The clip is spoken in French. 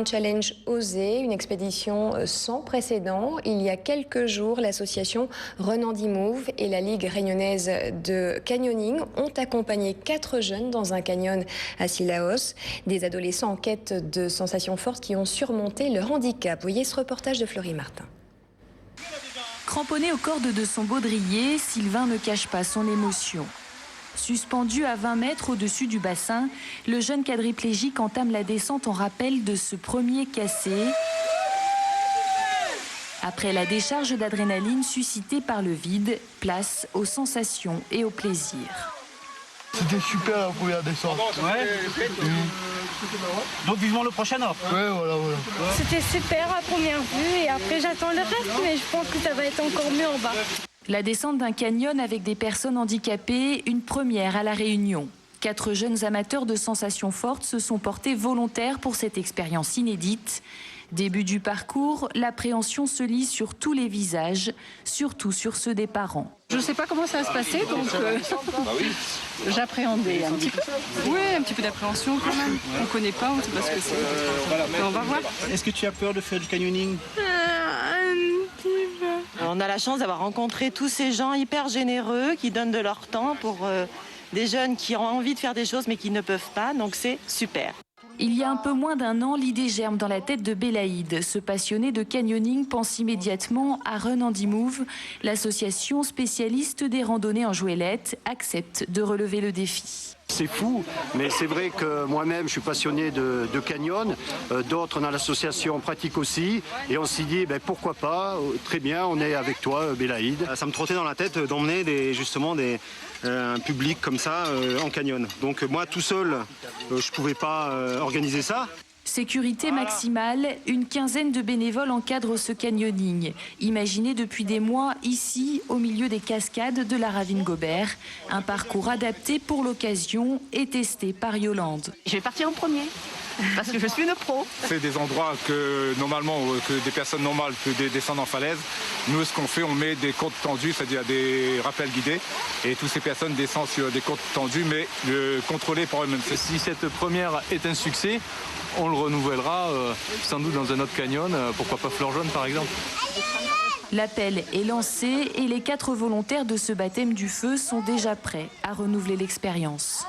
Un challenge osé, une expédition sans précédent. Il y a quelques jours, l'association Run Andy Move et la Ligue réunionnaise de canyoning ont accompagné 4 jeunes dans un canyon à Cilaos. Des adolescents en quête de sensations fortes qui ont surmonté leur handicap. Voyez ce reportage de Florie Martin. Cramponné aux cordes de son baudrier, Sylvain ne cache pas son émotion. Suspendu à 20 mètres au-dessus du bassin, le jeune quadriplégique entame la descente en rappel de ce premier cassé. Après la décharge d'adrénaline suscitée par le vide, place aux sensations et au plaisir. C'était super la première descente. Ouais. Donc vivement le prochain or. Ouais, voilà. C'était super à première vue et après j'attends le reste, mais je pense que ça va être encore mieux en bas. La descente d'un canyon avec des personnes handicapées, une première à La Réunion. 4 jeunes amateurs de sensations fortes se sont portés volontaires pour cette expérience inédite. Début du parcours, l'appréhension se lit sur tous les visages, surtout sur ceux des parents. Je ne sais pas comment ça va se passer, donc j'appréhendais un petit peu. Oui, un petit peu d'appréhension quand même. On ne connaît pas, on ne sait pas ce que c'est. On va voir. Est-ce que tu as peur de faire du canyoning? On a la chance d'avoir rencontré tous ces gens hyper généreux qui donnent de leur temps pour des jeunes qui ont envie de faire des choses mais qui ne peuvent pas, donc c'est super. Il y a un peu moins d'un an, l'idée germe dans la tête de Bélaïd. Ce passionné de canyoning pense immédiatement à Run Andy Move. L'association spécialiste des randonnées en jouelette accepte de relever le défi. C'est fou, mais c'est vrai que moi-même je suis passionné de canyon, d'autres dans l'association pratiquent aussi, et on s'est dit pourquoi pas, très bien, on est avec toi Bélaïd. Ça me trottait dans la tête d'emmener un public comme ça en canyon. Donc moi tout seul, je pouvais pas organiser ça. Sécurité maximale, une quinzaine de bénévoles encadrent ce canyoning. Imaginé depuis des mois ici, au milieu des cascades de la ravine Gobert. Un parcours adapté pour l'occasion et testé par Yolande. Je vais partir en premier, parce que je suis une pro. C'est des endroits que normalement que des personnes normales peuvent descendre en falaise. Nous, ce qu'on fait, on met des côtes tendues, c'est-à-dire des rappels guidés. Et toutes ces personnes descendent sur des côtes tendues, mais contrôlées par eux-mêmes. Si cette première est un succès, on le renouvellera sans doute dans un autre canyon, pourquoi pas Fleur Jaune par exemple. L'appel est lancé et les 4 volontaires de ce baptême du feu sont déjà prêts à renouveler l'expérience.